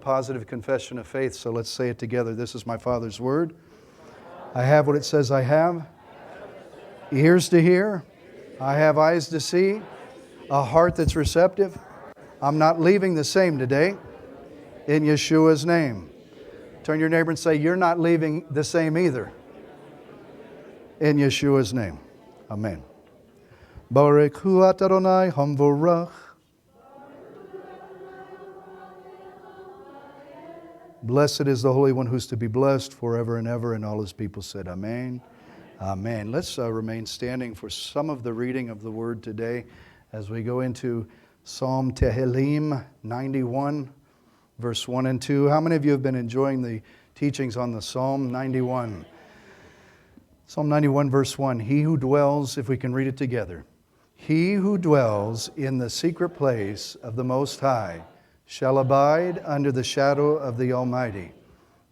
Positive confession of faith, so let's say it together. This is my Father's word. I have what it says I have. Ears to hear. I have eyes to see. A heart that's receptive. I'm not leaving the same today. In Yeshua's name. Turn to your neighbor and say, you're not leaving the same either. In Yeshua's name. Amen. Baruch hu Adonai hamvorach. Blessed is the Holy One who's to be blessed forever and ever. And all His people said, Amen. Amen. Let's remain standing for some of the reading of the Word today as we go into Psalm Tehillim 91, verse 1 and 2. How many of you have been enjoying the teachings on the Psalm 91? Psalm 91, verse 1. He who dwells, if we can read it together. He who dwells in the secret place of the Most High shall abide under the shadow of the Almighty.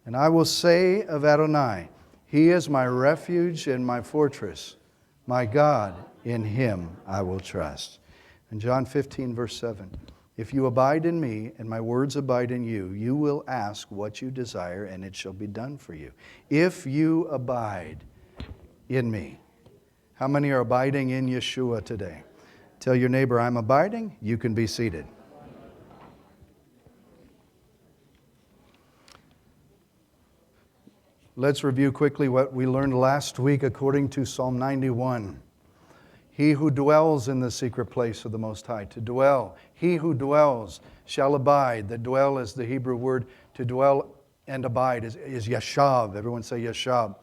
And I will say of Adonai, He is my refuge and my fortress. My God, in Him I will trust. And John 15, verse 7. If you abide in me and my words abide in you, you will ask what you desire and it shall be done for you. If you abide in me. How many are abiding in Yeshua today? Tell your neighbor, I'm abiding. You can be seated. Let's review quickly what we learned last week according to Psalm 91. He who dwells in the secret place of the Most High, to dwell. He who dwells shall abide. The dwell is the Hebrew word to dwell and abide is yashab. Everyone say yashab.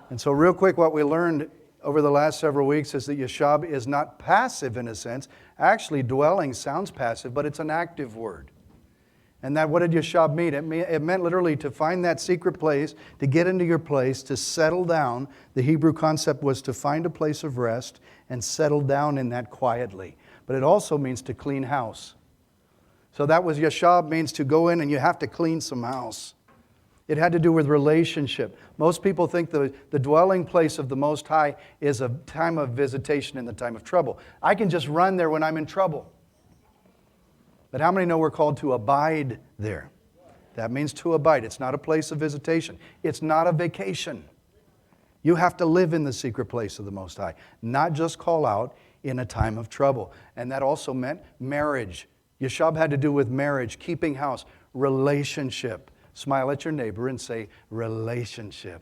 And so real quick, what we learned over the last several weeks is that yashab is not passive in a sense. Actually, dwelling sounds passive, but it's an active word. And that, what did yashab mean? It meant literally to find that secret place, to get into your place, to settle down. The Hebrew concept was to find a place of rest and settle down in that quietly. But it also means to clean house. So that was yashab, means to go in and you have to clean some house. It had to do with relationship. Most people think the dwelling place of the Most High is a time of visitation in the time of trouble. I can just run there when I'm in trouble. But how many know we're called to abide there? That means to abide. It's not a place of visitation. It's not a vacation. You have to live in the secret place of the Most High, not just call out in a time of trouble. And that also meant marriage. Yeshab had to do with marriage, keeping house, relationship. Smile at your neighbor and say, relationship.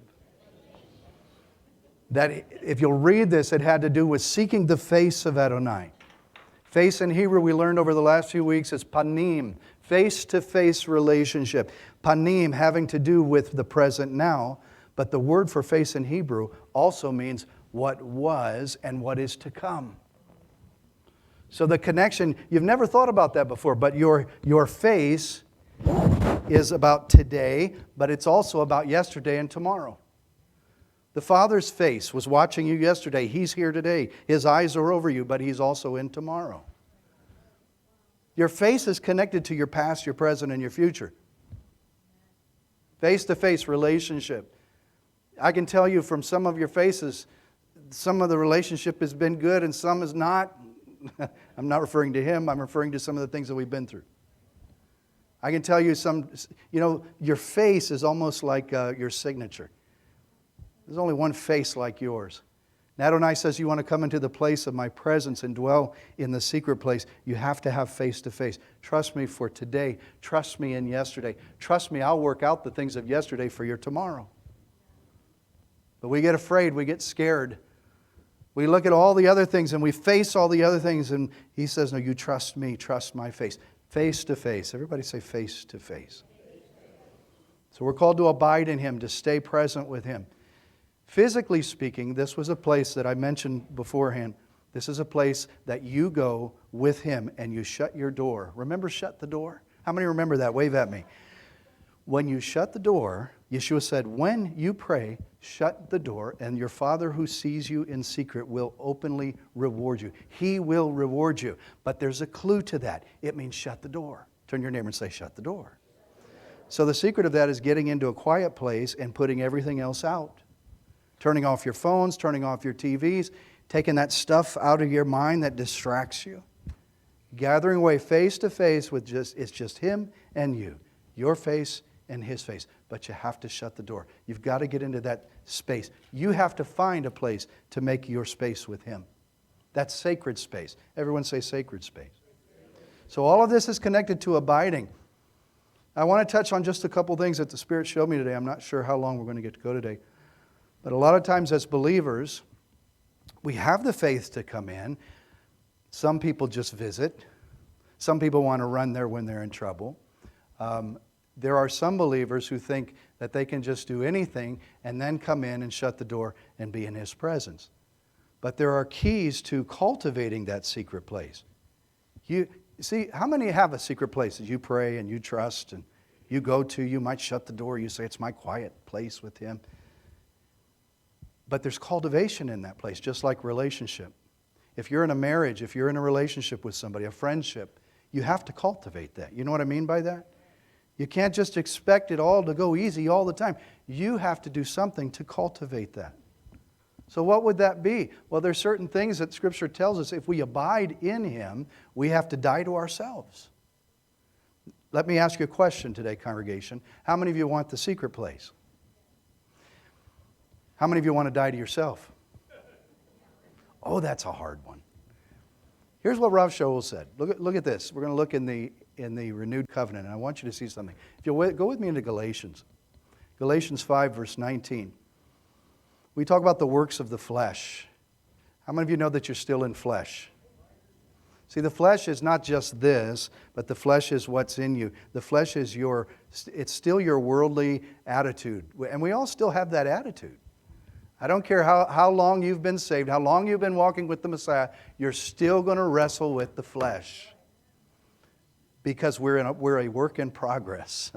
That if you'll read this, it had to do with seeking the face of Adonai. Face in Hebrew, we learned over the last few weeks, is panim, face-to-face relationship. Panim having to do with the present now, but the word for face in Hebrew also means what was and what is to come. So the connection, you've never thought about that before, but your face is about today, but it's also about yesterday and tomorrow. The Father's face was watching you yesterday. He's here today. His eyes are over you, but He's also in tomorrow. Your face is connected to your past, your present, and your future. Face-to-face relationship. I can tell you from some of your faces, some of the relationship has been good and some is not. I'm not referring to him. I'm referring to some of the things that we've been through. I can tell you your face is almost like your signature. There's only one face like yours. And Adonai says, you want to come into the place of my presence and dwell in the secret place, you have to have face-to-face. Trust me for today. Trust me in yesterday. Trust me, I'll work out the things of yesterday for your tomorrow. But we get afraid, we get scared. We look at all the other things and we face all the other things, and He says, no, you trust me, trust my face. Face-to-face. Everybody say face-to-face. So we're called to abide in Him, to stay present with Him. Physically speaking, this was a place that I mentioned beforehand. This is a place that you go with Him and you shut your door. Remember, shut the door? How many remember that? Wave at me. When you shut the door, Yeshua said, when you pray, shut the door, and your Father who sees you in secret will openly reward you. He will reward you. But there's a clue to that. It means shut the door. Turn to your neighbor and say, shut the door. So the secret of that is getting into a quiet place and putting everything else out. Turning off your phones, turning off your TVs, taking that stuff out of your mind that distracts you. Gathering away face to face with it's just Him and you. your face and his face. But you have to shut the door. You've got to get into that space. You have to find a place to make your space with him. That's sacred space. Everyone say sacred space. So all of this is connected to abiding. I want to touch on just a couple things that the Spirit showed me today. I'm not sure how long we're going to get to go today. But a lot of times as believers, we have the faith to come in. Some people just visit. Some people want to run there when they're in trouble. There are some believers who think that they can just do anything and then come in and shut the door and be in his presence. But there are keys to cultivating that secret place. You see, how many have a secret place that you pray and you trust and you go to? You might shut the door. You say, it's my quiet place with him. But there's cultivation in that place, just like relationship. If you're in a marriage, if you're in a relationship with somebody, a friendship, you have to cultivate that. You know what I mean by that? You can't just expect it all to go easy all the time. You have to do something to cultivate that. So what would that be? Well, there's certain things that Scripture tells us if we abide in him, we have to die to ourselves. Let me ask you a question today, congregation. How many of you want the secret place? How many of you want to die to yourself? Oh, that's a hard one. Here's what Rav Shaul said. Look at this. We're going to look in the renewed covenant, and I want you to see something. If you'll go with me into Galatians. Galatians 5, verse 19. We talk about the works of the flesh. How many of you know that you're still in flesh? See, the flesh is not just this, but the flesh is what's in you. The flesh is it's still your worldly attitude. And we all still have that attitude. I don't care how long you've been saved, how long you've been walking with the Messiah, you're still going to wrestle with the flesh. Because we're a work in progress.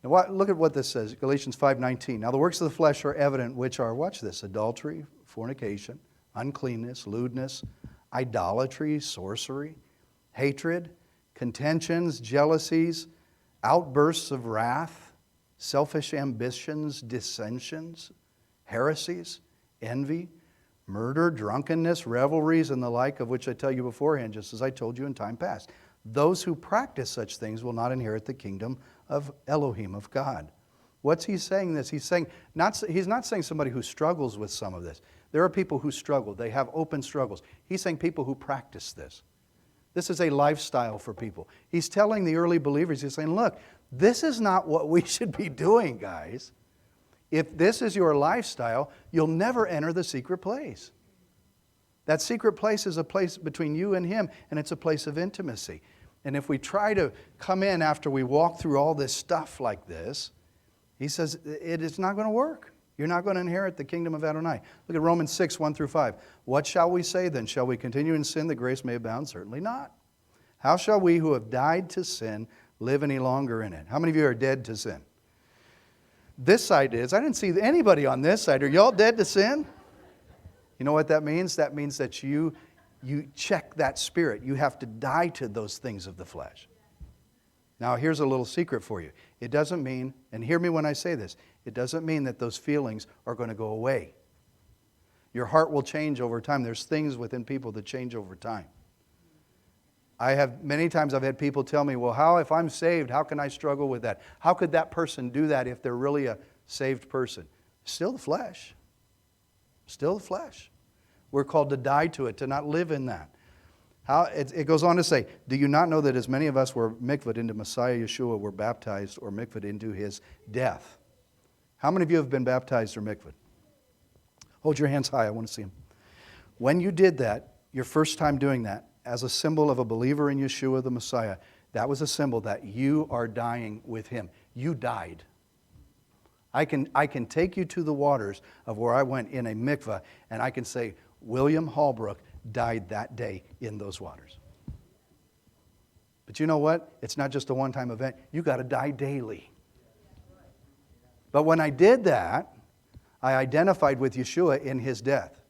Now look at what this says, Galatians 5:19. Now the works of the flesh are evident, which are, watch this, adultery, fornication, uncleanness, lewdness, idolatry, sorcery, hatred, contentions, jealousies, outbursts of wrath, selfish ambitions, dissensions, heresies, envy, murder, drunkenness, revelries, and the like, of which I tell you beforehand, just as I told you in time past. Those who practice such things will not inherit the kingdom of Elohim, of God. What's he saying this? He's not saying somebody who struggles with some of this. There are people who struggle. They have open struggles. He's saying people who practice this. This is a lifestyle for people. He's telling the early believers, he's saying, look, this is not what we should be doing, guys. If this is your lifestyle, you'll never enter the secret place. That secret place is a place between you and him, and it's a place of intimacy. And if we try to come in after we walk through all this stuff like this, he says it is not going to work. You're not going to inherit the kingdom of Adonai. Look at Romans 6, 1-5. What shall we say then? Shall we continue in sin that grace may abound? Certainly not. How shall we who have died to sin live any longer in it? How many of you are dead to sin? This side is. I didn't see anybody on this side. Are y'all dead to sin? You know what that means? That means that you check that spirit. You have to die to those things of the flesh. Now, here's a little secret for you. It doesn't mean, and hear me when I say this, it doesn't mean that those feelings are going to go away. Your heart will change over time. There's things within people that change over time. Many times I've had people tell me, well, if I'm saved, how can I struggle with that? How could that person do that if they're really a saved person? Still the flesh. Still the flesh. We're called to die to it, to not live in that. It goes on to say, do you not know that as many of us were mikvahd into Messiah Yeshua were baptized or mikvahd into his death? How many of you have been baptized or mikvahd? Hold your hands high. I want to see them. When you did that, your first time doing that, as a symbol of a believer in Yeshua the Messiah, that was a symbol that you are dying with him. You died. I can take you to the waters of where I went in a mikvah, and I can say, William Hallbrook died that day in those waters. But you know what? It's not just a one-time event. You got to die daily. But when I did that, I identified with Yeshua in his death.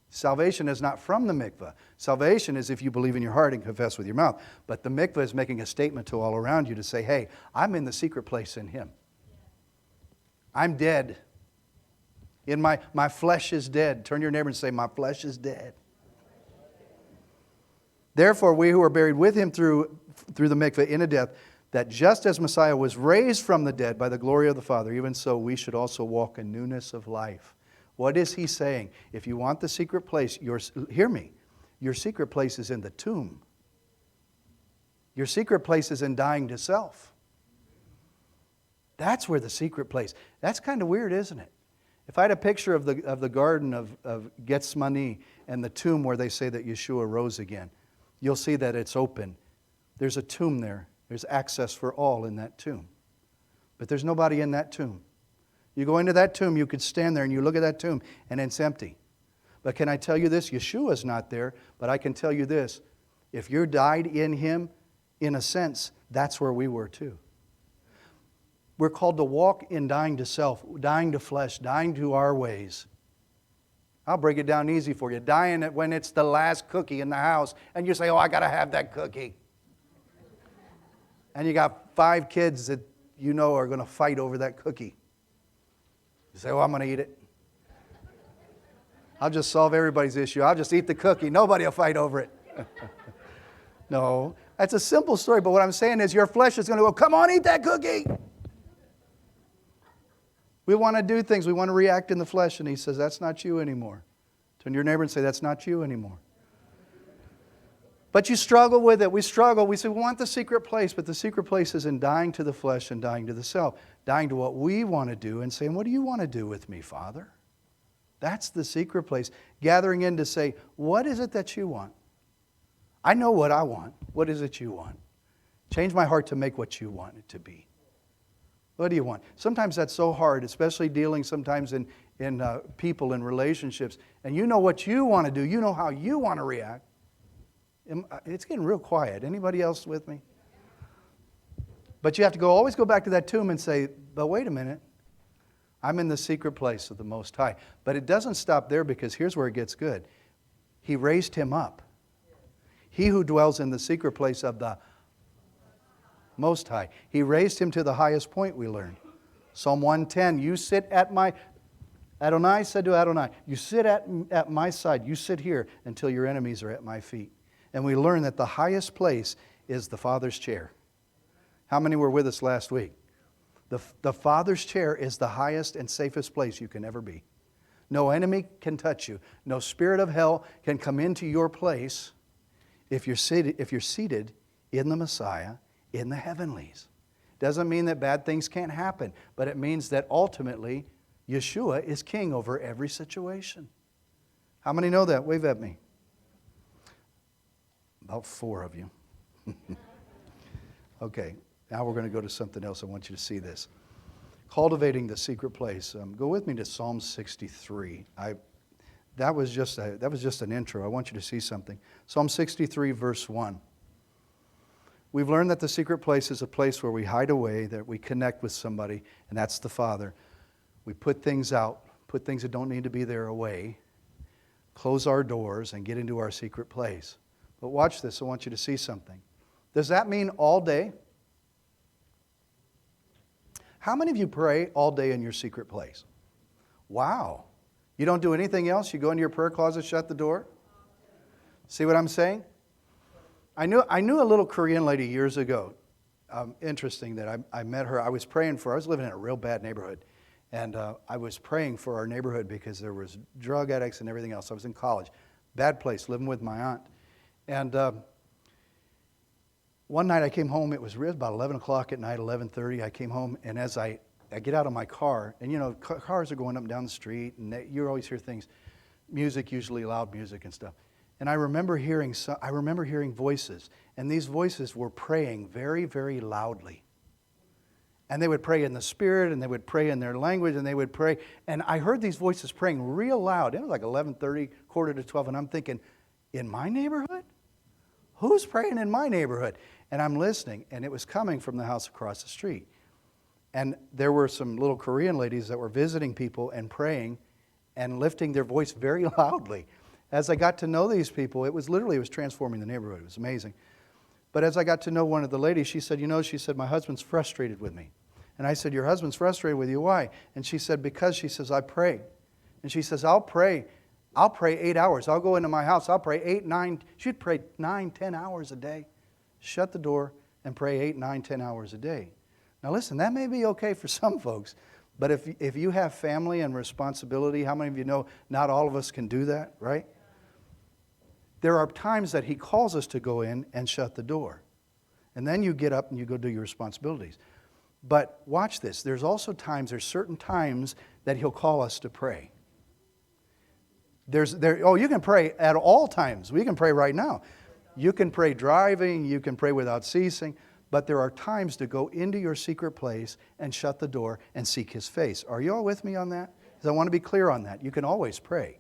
Salvation is not from the mikvah. Salvation is if you believe in your heart and confess with your mouth. But the mikvah is making a statement to all around you to say, hey, I'm in the secret place in him. I'm dead. My flesh is dead. Turn to your neighbor and say, my flesh is dead. Therefore, we who are buried with him through the mikveh in a death, that just as Messiah was raised from the dead by the glory of the Father, even so we should also walk in newness of life. What is he saying? If you want the secret place, hear me, your secret place is in the tomb. Your secret place is in dying to self. That's where the secret place. That's kind of weird, isn't it? If I had a picture of the garden of Gethsemane and the tomb where they say that Yeshua rose again, you'll see that it's open. There's a tomb there. There's access for all in that tomb. But there's nobody in that tomb. You go into that tomb, you could stand there and you look at that tomb and it's empty. But can I tell you this? Yeshua's not there, but I can tell you this. If you died in him, in a sense, that's where we were too. We're called to walk in dying to self, dying to flesh, dying to our ways. I'll break it down easy for you. Dying when it's the last cookie in the house and you say, oh, I got to have that cookie. And you got 5 kids that you know are going to fight over that cookie. You say, oh, I'm going to eat it. I'll just solve everybody's issue. I'll just eat the cookie. Nobody will fight over it. No, that's a simple story. But what I'm saying is your flesh is going to go, come on, eat that cookie. We want to do things. We want to react in the flesh. And he says, that's not you anymore. Turn to your neighbor and say, that's not you anymore. But you struggle with it. We struggle. We say, we want the secret place. But the secret place is in dying to the flesh and dying to the self. Dying to what we want to do and saying, what do you want to do with me, Father? That's the secret place. Gathering in to say, what is it that you want? I know what I want. What is it you want? Change my heart to make what you want it to be. What do you want? Sometimes that's so hard, especially dealing sometimes in people and relationships. And you know what you want to do. You know how you want to react. It's getting real quiet. Anybody else with me? But you have to always go back to that tomb and say, but wait a minute. I'm in the secret place of the Most High. But it doesn't stop there, because here's where it gets good. He raised him up. He who dwells in the secret place of the Most High. He raised him to the highest point, we learned. Psalm 110, you sit at my... Adonai said to Adonai, you sit at my side. You sit here until your enemies are at my feet. And we learn that the highest place is the Father's chair. How many were with us last week? The Father's chair is the highest and safest place you can ever be. No enemy can touch you. No spirit of hell can come into your place if you're seated in the Messiah, in the heavenlies. Doesn't mean that bad things can't happen, but it means that ultimately Yeshua is king over every situation. How many know that? Wave at me. About 4 of you. Okay, now we're going to go to something else. I want you to see this. Cultivating the secret place. Go with me to Psalm 63. That was just an intro. I want you to see something. Psalm 63, verse 1. We've learned that the secret place is a place where we hide away, that we connect with somebody, and that's the Father. We put things out, put things that don't need to be there away, close our doors, and get into our secret place. But watch this. I want you to see something. Does that mean all day? How many of you pray all day in your secret place? Wow. You don't do anything else? You go into your prayer closet, shut the door? See what I'm saying? I knew a little Korean lady years ago. Interesting that I met her. I was praying for her. I was living in a real bad neighborhood. And I was praying for our neighborhood because there was drug addicts and everything else. I was in college. Bad place, living with my aunt. And one night I came home. It was about 11 o'clock at night, 11:30. I came home, and as I get out of my car, and you know, cars are going up and down the street, and you always hear things, music, usually loud music and stuff. And I remember hearing voices, and these voices were praying very, very loudly. And they would pray in the Spirit, and they would pray in their language, and they would pray. And I heard these voices praying real loud. It was like 11:30, quarter to 12, and I'm thinking, in my neighborhood? Who's praying in my neighborhood? And I'm listening, and it was coming from the house across the street. And there were some little Korean ladies that were visiting people and praying and lifting their voice very loudly. As I got to know these people, it was transforming the neighborhood. It was amazing. But as I got to know one of the ladies, she said, my husband's frustrated with me. And I said, your husband's frustrated with you? Why? And she said, because, I pray. And she says, I'll pray I'll pray 8 hours. I'll go into my house. I'll pray 8, 9. She'd pray 9, 10 hours a day. Shut the door and pray 8, 9, 10 hours a day. Now listen, that may be okay for some folks, but if you have family and responsibility, how many of you know not all of us can do that, right? There are times that He calls us to go in and shut the door. And then you get up and you go do your responsibilities. But watch this. There's certain times that He'll call us to pray. You can pray at all times. We can pray right now. You can pray driving. You can pray without ceasing. But there are times to go into your secret place and shut the door and seek His face. Are you all with me on that? Because I want to be clear on that. You can always pray.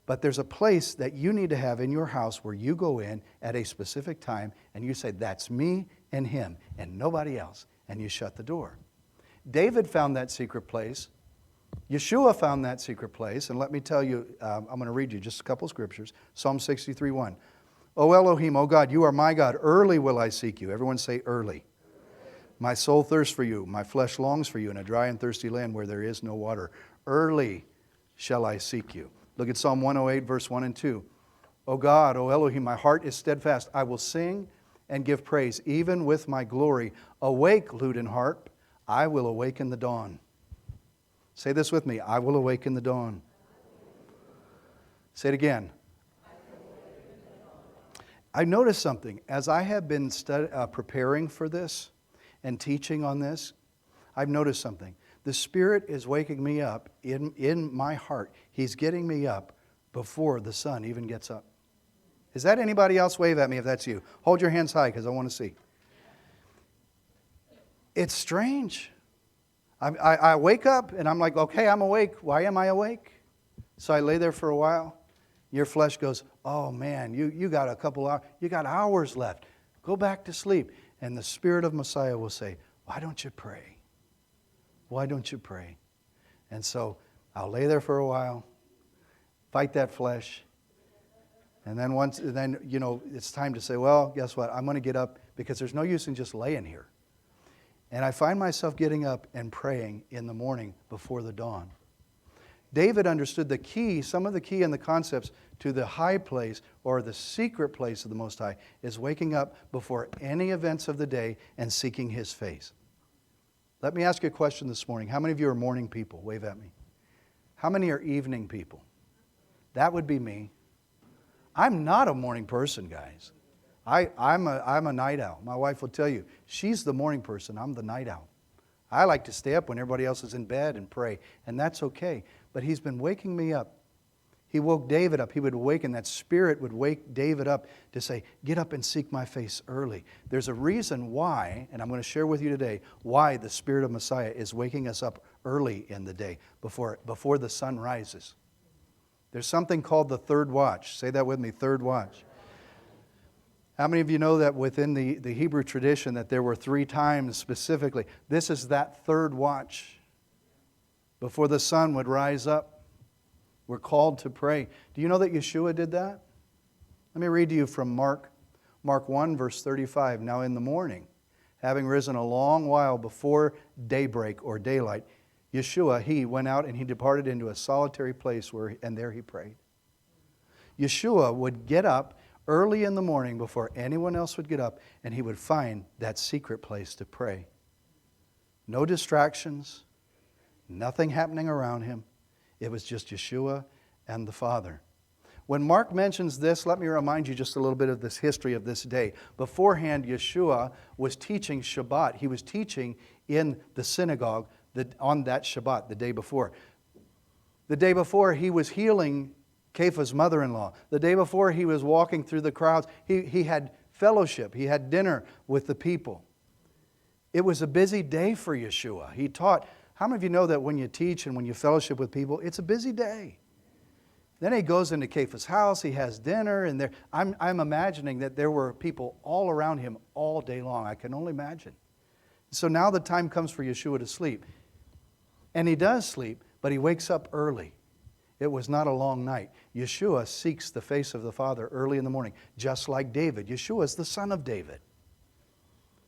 But there's a place that you need to have in your house where you go in at a specific time and you say, that's me and Him and nobody else. And you shut the door. David found that secret place. Yeshua found that secret place. And let me tell you, I'm going to read you just a couple scriptures. Psalm 63:1. O Elohim, O God, you are my God. Early will I seek you. Everyone say early. My soul thirsts for you. My flesh longs for you in a dry and thirsty land where there is no water. Early shall I seek you. Look at Psalm 108, verse 1 and 2. O God, O Elohim, my heart is steadfast. I will sing and give praise, even with my glory. Awake, lute and harp. I will awaken the dawn. Say this with me. I will awaken the dawn. Say it again. I noticed something. As I have been preparing for this and teaching on this, I've noticed something. The Spirit is waking me up in my heart. He's getting me up before the sun even gets up. Is that anybody else? Wave at me if that's you. Hold your hands high because I want to see. It's strange. I wake up and I'm like, okay, I'm awake. Why am I awake? So I lay there for a while. Your flesh goes, oh man, you got a couple hours. You got hours left. Go back to sleep. And the Spirit of Messiah will say, why don't you pray? Why don't you pray? And so I'll lay there for a while, fight that flesh, and then it's time to say, well, guess what? I'm going to get up because there's no use in just laying here. And I find myself getting up and praying in the morning before the dawn. David understood the key, some of the key and the concepts to the high place or the secret place of the Most High is waking up before any events of the day and seeking His face. Let me ask you a question this morning. How many of you are morning people? Wave at me. How many are evening people? That would be me. I'm not a morning person, guys. I'm a night owl. My wife will tell you, she's the morning person. I'm the night owl. I like to stay up when everybody else is in bed and pray, and that's okay. But He's been waking me up. He woke David up. He would awaken. That Spirit would wake David up to say, get up and seek my face early. There's a reason why, and I'm going to share with you today, why the Spirit of Messiah is waking us up early in the day, before the sun rises. There's something called the third watch. Say that with me, third watch. How many of you know that within the Hebrew tradition that there were 3 times specifically? This is that third watch. Before the sun would rise up, we're called to pray. Do you know that Yeshua did that? Let me read to you from Mark 1, verse 35. Now in the morning, having risen a long while before daybreak or daylight, Yeshua, He went out and He departed into a solitary place and there He prayed. Yeshua would get up early in the morning before anyone else would get up, and He would find that secret place to pray. No distractions, nothing happening around Him. It was just Yeshua and the Father. When Mark mentions this, let me remind you just a little bit of this history of this day. Beforehand, Yeshua was teaching Shabbat. He was teaching in the synagogue on that Shabbat, the day before. The day before, He was healing Kepha's mother-in-law. The day before, He was walking through the crowds. He had fellowship. He had dinner with the people. It was a busy day for Yeshua. He taught. How many of you know that when you teach and when you fellowship with people, it's a busy day? Then He goes into Kepha's house. He has dinner, and I'm imagining that there were people all around Him all day long. I can only imagine. So now the time comes for Yeshua to sleep. And He does sleep, but He wakes up early. It was not a long night. Yeshua seeks the face of the Father early in the morning, just like David. Yeshua is the son of David.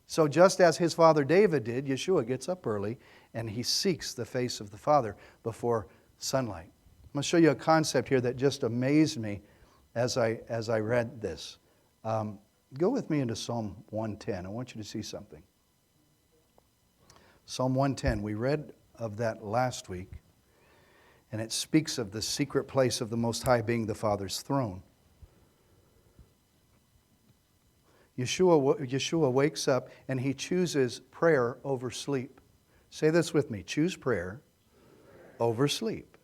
So just as his father David did, Yeshua gets up early and he seeks the face of the Father before sunlight. going to show you a concept here that just amazed me as I read this. Go with me into Psalm 110. I want you to see something. Psalm 110, we read of that last week, and it speaks of the secret place of the Most High being the Father's throne. Yeshua wakes up and he chooses prayer over sleep. Say this with me. Choose prayer over sleep.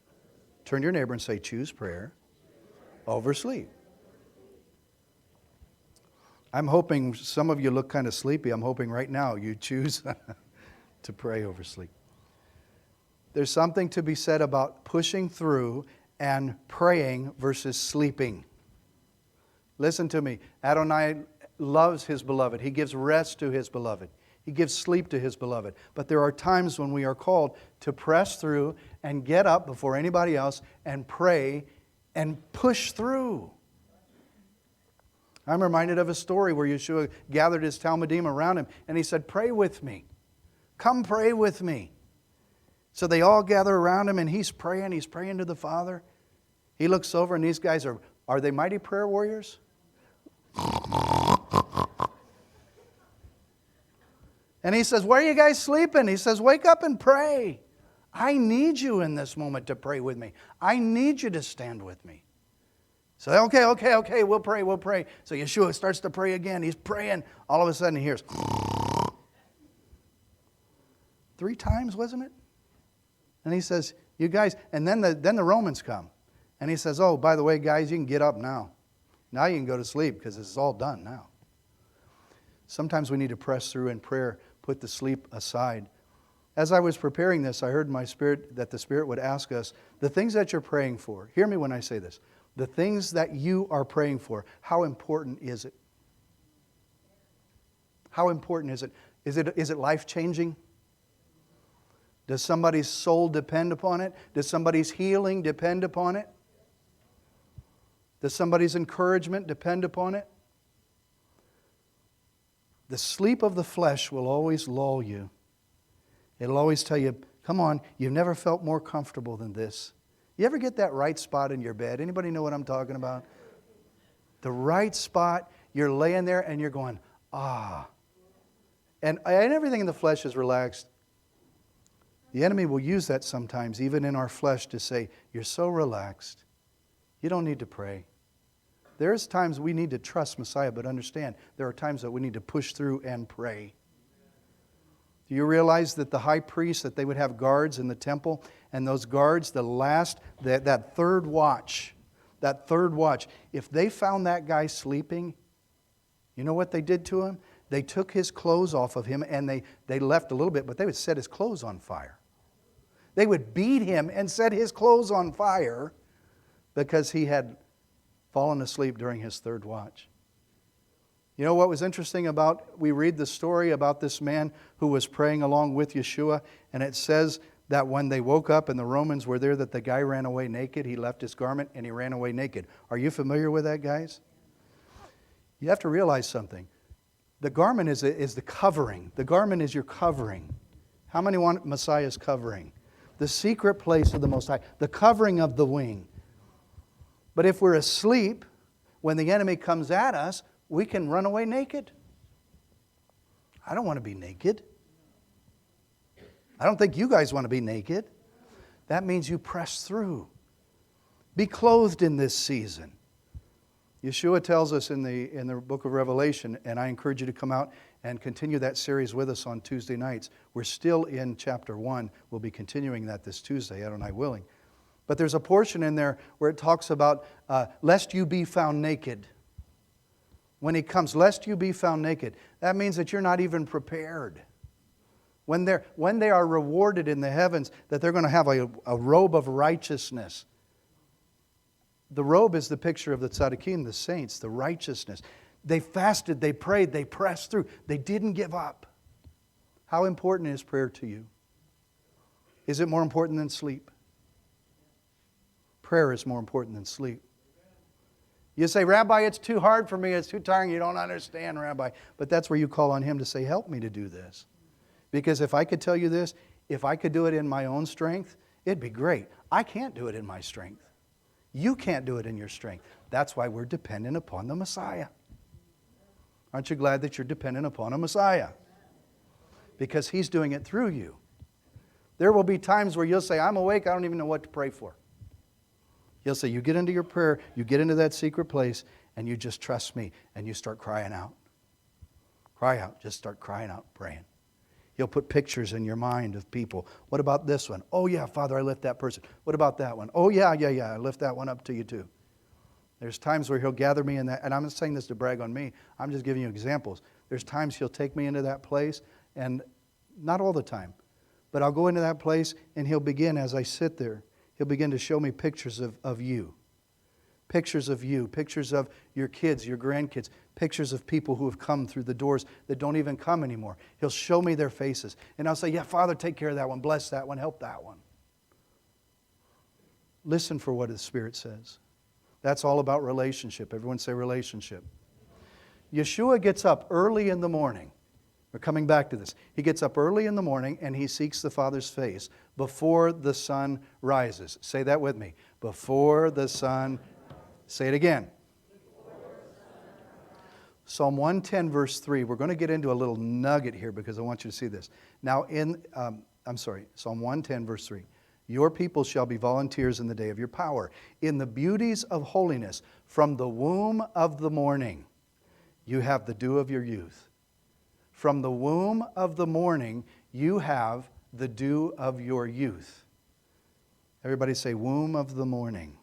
Turn to your neighbor and say, choose prayer over sleep. I'm hoping some of you look kind of sleepy. I'm hoping right now you choose to pray over sleep. There's something to be said about pushing through and praying versus sleeping. Listen to me. Adonai loves His beloved. He gives rest to His beloved. He gives sleep to His beloved. But there are times when we are called to press through and get up before anybody else and pray and push through. I'm reminded of a story where Yeshua gathered His Talmudim around Him and He said, pray with me. Come pray with me. So they all gather around Him and He's praying to the Father. He looks over and these guys are they mighty prayer warriors? And He says, where are you guys sleeping? He says, wake up and pray. I need you in this moment to pray with me. I need you to stand with me. So, okay, we'll pray. So Yeshua starts to pray again. He's praying. All of a sudden he hears 3 times, wasn't it? And He says, you guys, and then the Romans come. And He says, oh, by the way, guys, you can get up now. Now you can go to sleep because it's all done now. Sometimes we need to press through in prayer, put the sleep aside. As I was preparing this, I heard in my spirit that the Spirit would ask us, the things that you're praying for, hear me when I say this, the things that you are praying for, how important is it? How important is it? Is it life-changing? Does somebody's soul depend upon it? Does somebody's healing depend upon it? Does somebody's encouragement depend upon it? The sleep of the flesh will always lull you. It'll always tell you, come on, you've never felt more comfortable than this. You ever get that right spot in your bed? Anybody know what I'm talking about? The right spot, you're laying there and you're going, ah. And everything in the flesh is relaxed. The enemy will use that sometimes, even in our flesh, to say, you're so relaxed. You don't need to pray. There's times we need to trust Messiah, but understand, there are times that we need to push through and pray. Do you realize that the high priest, that they would have guards in the temple, and those guards, that third watch, if they found that guy sleeping, you know what they did to him? They took his clothes off of him, and they left a little bit, but they would set his clothes on fire. They would beat him and set his clothes on fire because he had fallen asleep during his third watch. You know what was interesting about, we read the story about this man who was praying along with Yeshua, and it says that when they woke up and the Romans were there, that the guy ran away naked. He left his garment and he ran away naked. Are you familiar with that, guys? You have to realize something. The garment is the covering. The garment is your covering. How many want Messiah's covering? The secret place of the Most High. The covering of the wing. But if we're asleep, when the enemy comes at us, we can run away naked. I don't want to be naked. I don't think you guys want to be naked. That means you press through. Be clothed in this season. Yeshua tells us in the book of Revelation, and I encourage you to come out and continue that series with us on Tuesday nights. We're still in chapter 1. We'll be continuing that this Tuesday, Adonai willing. But there's a portion in there where it talks about, lest you be found naked. When He comes, lest you be found naked. That means that you're not even prepared. When they are rewarded in the heavens, that they're going to have a robe of righteousness. The robe is the picture of the tzaddikim, the saints, the righteousness. They fasted, they prayed, they pressed through. They didn't give up. How important is prayer to you? Is it more important than sleep? Prayer is more important than sleep. You say, Rabbi, it's too hard for me. It's too tiring. You don't understand, Rabbi. But that's where you call on Him to say, help me to do this. Because if I could tell you this, if I could do it in my own strength, It'd be great. I can't do it in my strength. You can't do it in your strength. That's why we're dependent upon the Messiah. Aren't you glad that you're dependent upon a Messiah? Because He's doing it through you. There will be times where you'll say, I'm awake, I don't even know what to pray for. He'll say, you get into your prayer, you get into that secret place, and you just trust me, and you start crying out. Cry out. Just start crying out, praying. He'll put pictures in your mind of people. What about this one? Oh, yeah, Father, I lift that person. What about that one? Oh, yeah, I lift that one up to you too. There's times where He'll gather me in that, and I'm not saying this to brag on me. I'm just giving you examples. There's times He'll take me into that place, and not all the time, but I'll go into that place, and He'll begin, as I sit there, He'll begin to show me pictures of you. Pictures of you, pictures of your kids, your grandkids, pictures of people who have come through the doors that don't even come anymore. He'll show me their faces. And I'll say, yeah, Father, take care of that one, bless that one, help that one. Listen for what the Spirit says. That's all about relationship. Everyone say relationship. Yeshua gets up early in the morning. We're coming back to this. He gets up early in the morning and He seeks the Father's face before the sun rises. Say that with me. Before the sun. Say it again. Psalm 110 verse 3. We're going to get into a little nugget here because I want you to see this. Now Psalm 110 verse 3. Your people shall be volunteers in the day of your power. In the beauties of holiness, from the womb of the morning, you have the dew of your youth. From the womb of the morning, you have the dew of your youth. Everybody say, womb of the morning.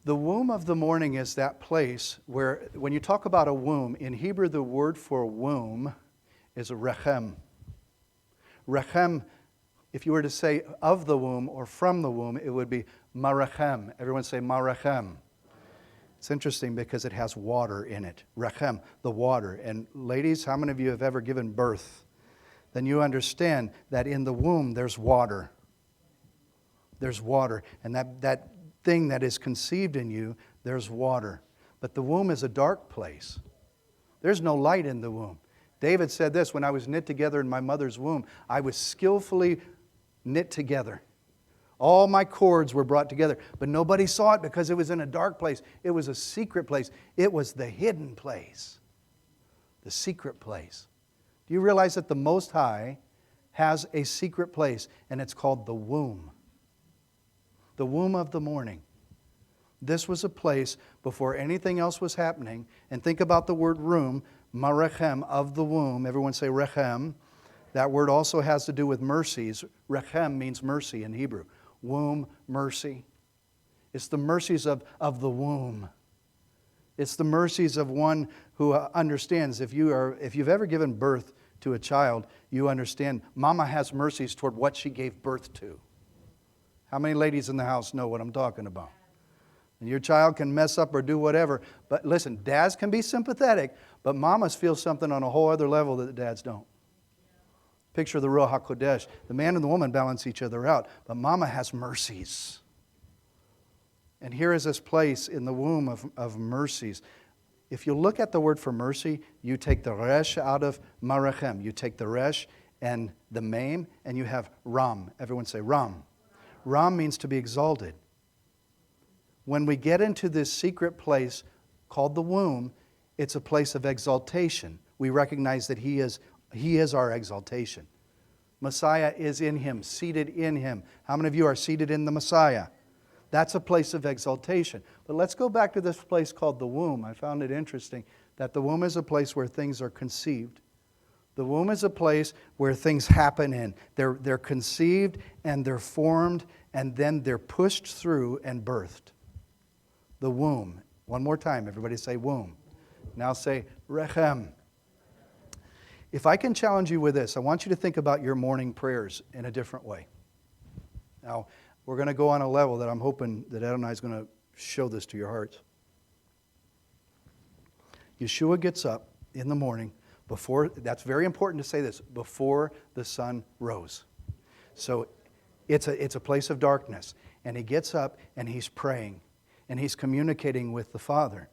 The womb of the morning is that place where, when you talk about a womb, in Hebrew the word for womb is rechem. Rechem, if you were to say of the womb or from the womb, it would be marachem. Everyone say marachem. It's interesting because it has water in it. Rechem, the water. And ladies, how many of you have ever given birth? Then you understand that in the womb there's water. There's water. And that thing that is conceived in you, there's water. But the womb is a dark place. There's no light in the womb. David said this, when I was knit together in my mother's womb, I was skillfully knit together. All my cords were brought together, but nobody saw it because it was in a dark place. It was a secret place. It was the hidden place, the secret place. Do you realize that the Most High has a secret place, and it's called the womb? The womb of the morning. This was a place before anything else was happening. And think about the word room, marechem, of the womb. Everyone say rechem. That word also has to do with mercies. Rechem means mercy in Hebrew. Womb, mercy. It's the mercies of the womb. It's the mercies of one who understands. If you've ever given birth to a child, you understand Mama has mercies toward what she gave birth to. How many ladies in the house know what I'm talking about? And your child can mess up or do whatever. But listen, dads can be sympathetic, but mamas feel something on a whole other level that the dads don't. Picture the Ruach HaKodesh. The man and the woman balance each other out, but mama has mercies. And here is this place in the womb of mercies. If you look at the word for mercy, you take the resh out of marachem. You take the resh and the mem, and you have ram. Everyone say ram. Ram means to be exalted. When we get into this secret place called the womb, it's a place of exaltation. We recognize that He is our exaltation. Messiah is in Him, seated in Him. How many of you are seated in the Messiah? That's a place of exaltation. But let's go back to this place called the womb. I found it interesting that the womb is a place where things are conceived. The womb is a place where things happen in. They're conceived and they're formed and then they're pushed through and birthed. The womb. One more time, everybody say womb. Now say rechem. If I can challenge you with this, I want you to think about your morning prayers in a different way. Now, we're going to go on a level that I'm hoping that Adonai is going to show this to your hearts. Yeshua gets up in the morning before, that's very important to say this, before the sun rose. So it's a place of darkness. And He gets up and He's praying. And He's communicating with the Father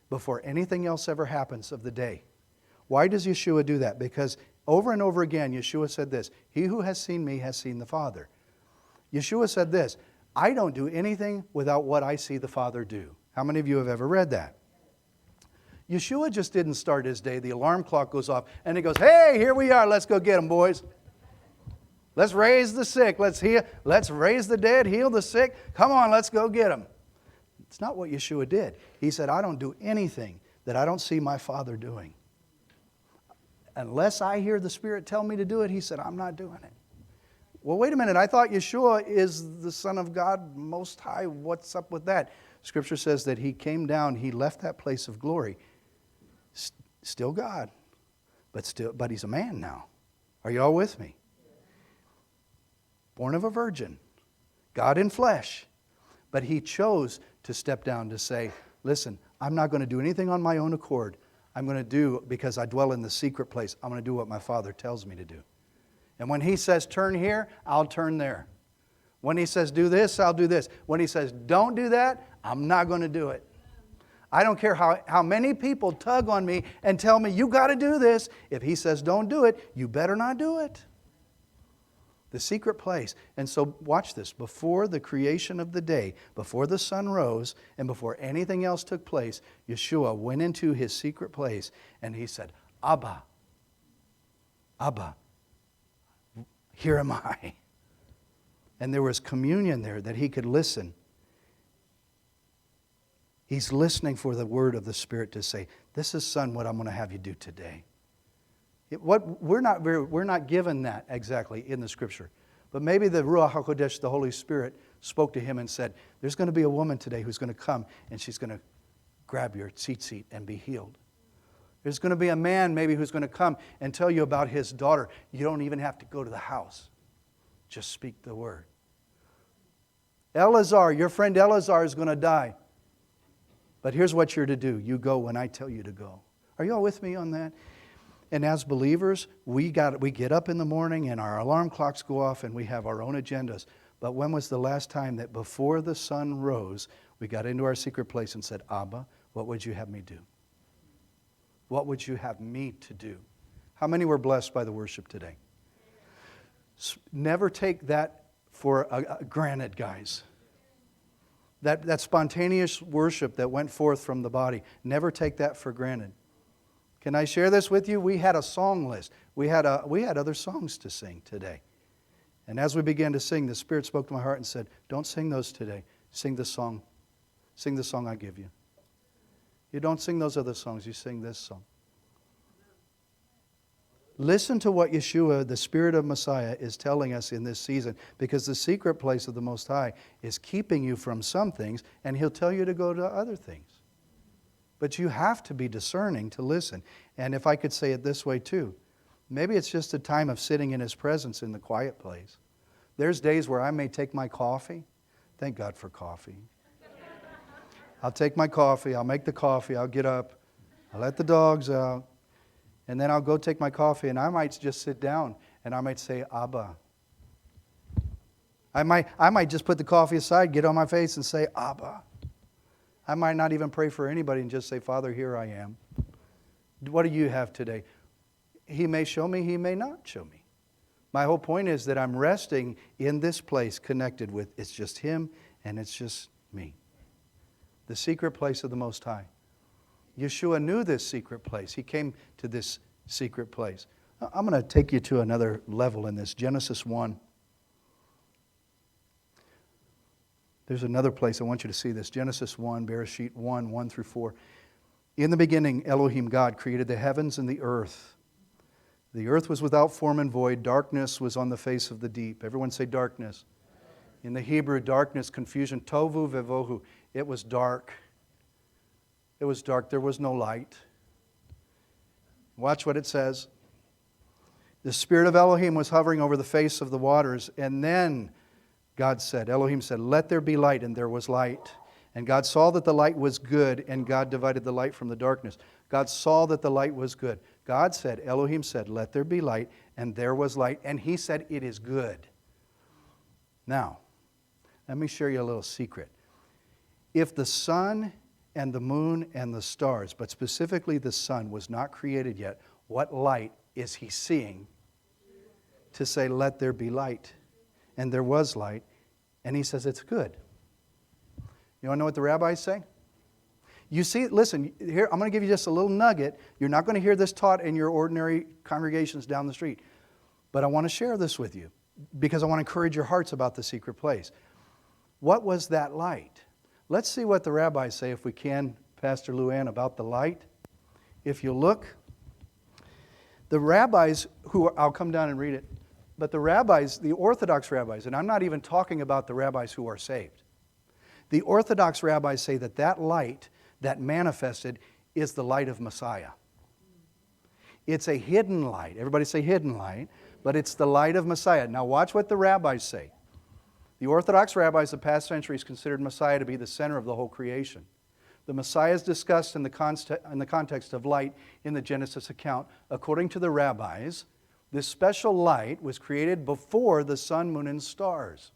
before anything else ever happens of the day. Why does Yeshua do that? Because Over and over again, Yeshua said this, "He who has seen me has seen the Father." Yeshua said this, "I don't do anything without what I see the Father do." How many of you have ever read that? Yeshua just didn't start his day. The alarm clock goes off and he goes, "Hey, here we are. Let's go get them, boys. Let's raise the sick. Let's raise the dead, heal the sick. Come on, let's go get them." It's not what Yeshua did. He said, "I don't do anything that I don't see my Father doing. Unless I hear the Spirit tell me to do it," he said, "I'm not doing it." Well, wait a minute. I thought Yeshua is the Son of God Most High. What's up with that? Scripture says that he came down. He left that place of glory. Still God, but he's a man now. Are you all with me? Born of a virgin, God in flesh. But he chose to step down to say, "Listen, I'm not going to do anything on my own accord. I'm going to do, because I dwell in the secret place, I'm going to do what my Father tells me to do. And when he says turn here, I'll turn there. When he says do this, I'll do this. When he says don't do that, I'm not going to do it. I don't care how many people tug on me and tell me, you got to do this. If he says don't do it, you better not do it." The secret place. And so watch this. Before the creation of the day, before the sun rose, and before anything else took place, Yeshua went into his secret place and he said, "Abba, Abba, here am I." And there was communion there that he could listen. He's listening for the word of the Spirit to say, "This is, son, what I'm going to have you do today." We're not given that exactly in the Scripture. But maybe the Ruach HaKodesh, the Holy Spirit, spoke to him and said, "There's going to be a woman today who's going to come and she's going to grab your tzitzit and be healed. There's going to be a man maybe who's going to come and tell you about his daughter. You don't even have to go to the house. Just speak the word. Eleazar, your friend Eleazar is going to die. But here's what you're to do. You go when I tell you to go." Are you all with me on that? And as believers, we get up in the morning and our alarm clocks go off and we have our own agendas. But when was the last time that before the sun rose, we got into our secret place and said, "Abba, what would you have me do? What would you have me to do?" How many were blessed by the worship today? Never take that for granted, guys. That spontaneous worship that went forth from the body, never take that for granted. Can I share this with you? We had a song list. We had other songs to sing today. And as we began to sing, the Spirit spoke to my heart and said, "Don't sing those today. Sing the song. Sing the song I give you. You don't sing those other songs. You sing this song." Listen to what Yeshua, the Spirit of Messiah, is telling us in this season, because the secret place of the Most High is keeping you from some things, and He'll tell you to go to other things. But you have to be discerning to listen. And if I could say it this way too, maybe it's just a time of sitting in His presence in the quiet place. There's days where I may take my coffee. Thank God for coffee. I'll take my coffee, I'll make the coffee, I'll get up, I'll let the dogs out, and then I'll go take my coffee, and I might just sit down and I might say, "Abba." I might just put the coffee aside, get on my face and say, "Abba." I might not even pray for anybody and just say, "Father, here I am. What do you have today?" He may show me, He may not show me. My whole point is that I'm resting in this place connected with, it's just Him and it's just me. The secret place of the Most High. Yeshua knew this secret place. He came to this secret place. I'm going to take you to another level in this. Genesis 1. There's another place I want you to see this. Genesis 1, Bereshit 1, 1 through 4. "In the beginning, Elohim, God, created the heavens and the earth. The earth was without form and void. Darkness was on the face of the deep." Everyone say darkness. In the Hebrew, darkness, confusion, tovu vevohu. It was dark. It was dark. There was no light. Watch what it says. "The Spirit of Elohim was hovering over the face of the waters, and then God said," Elohim said, "Let there be light," and there was light. "And God saw that the light was good, and God divided the light from the darkness." God saw that the light was good. God said, Elohim said, "Let there be light," and there was light. And He said, "It is good." Now, let me share you a little secret. If the sun and the moon and the stars, but specifically the sun, was not created yet, what light is he seeing to say, let there be light? And there was light, and he says it's good. You want to know what the rabbis say? You see, listen, here, I'm going to give you just a little nugget. You're not going to hear this taught in your ordinary congregations down the street. But I want to share this with you because I want to encourage your hearts about the secret place. What was that light? Let's see what the rabbis say, if we can, Pastor Luann, about the light. If you look, the rabbis I'll come down and read it, but the rabbis, the Orthodox rabbis, and I'm not even talking about the rabbis who are saved. The Orthodox rabbis say that that light that manifested is the light of Messiah. It's a hidden light. Everybody say hidden light, but it's the light of Messiah. Now watch what the rabbis say. The Orthodox rabbis of past centuries considered Messiah to be the center of the whole creation. The Messiah is discussed in the context of light in the Genesis account. According to the rabbis, this special light was created before the sun, moon, and stars.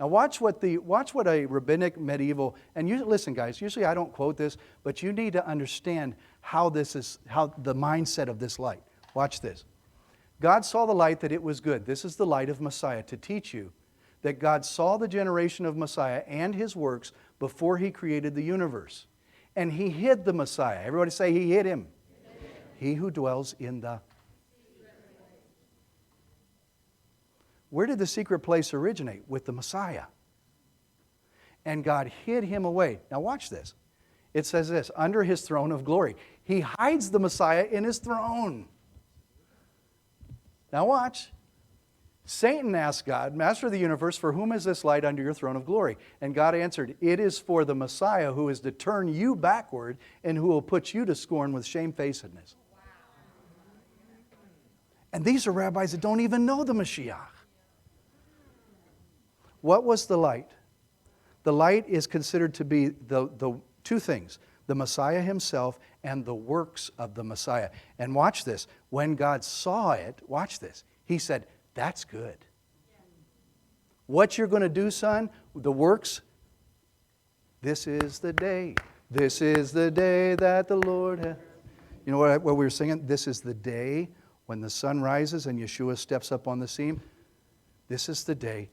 Now watch what a rabbinic medieval, and you listen guys, usually I don't quote this, but you need to understand how the mindset of this light. Watch this. God saw the light that it was good. This is the light of Messiah to teach you that God saw the generation of Messiah and his works before he created the universe. And he hid the Messiah. Everybody say he hid him. Amen. He who dwells in the... Where did the secret place originate? With the Messiah. And God hid him away. Now watch this. It says this, under his throne of glory. He hides the Messiah in his throne. Now watch. Satan asked God, Master of the universe, for whom is this light under your throne of glory? And God answered, it is for the Messiah who is to turn you backward and who will put you to scorn with shamefacedness. Wow. And these are rabbis that don't even know the Mashiach. What was the light? The light is considered to be the two things, the Messiah himself and the works of the Messiah. And watch this. When God saw it, watch this, he said, that's good. What you're going to do, son, the works, this is the day. This is the day that the Lord has. You know what we were singing? This is the day when the sun rises and Yeshua steps up on the scene. This is the day.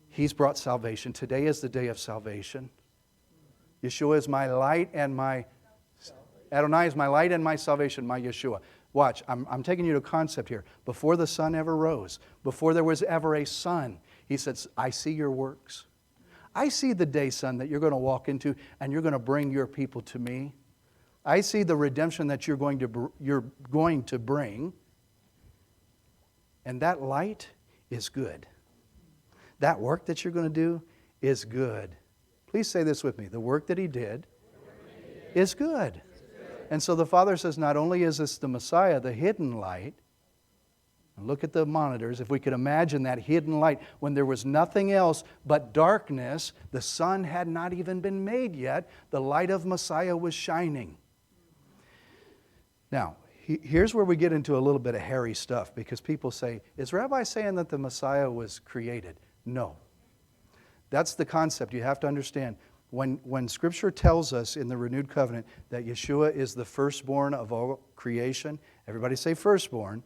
He's brought salvation. Today is the day of salvation. Yeshua is my light and my... Adonai is my light and my salvation, my Yeshua. Watch, I'm taking you to a concept here. Before the sun ever rose, before there was ever a sun, he says, I see your works. I see the day, son, that you're going to walk into and you're going to bring your people to me. I see the redemption that you're going to bring. And that light is good. That work that you're going to do is good. Please say this with me. The work that he did is good. And so the Father says, not only is this the Messiah, the hidden light, and look at the monitors, if we could imagine that hidden light when there was nothing else but darkness, the sun had not even been made yet, the light of Messiah was shining. Now, here's where we get into a little bit of hairy stuff, because people say, is Rabbi saying that the Messiah was created? No. That's the concept you have to understand. When Scripture tells us in the renewed covenant that Yeshua is the firstborn of all creation, everybody say firstborn.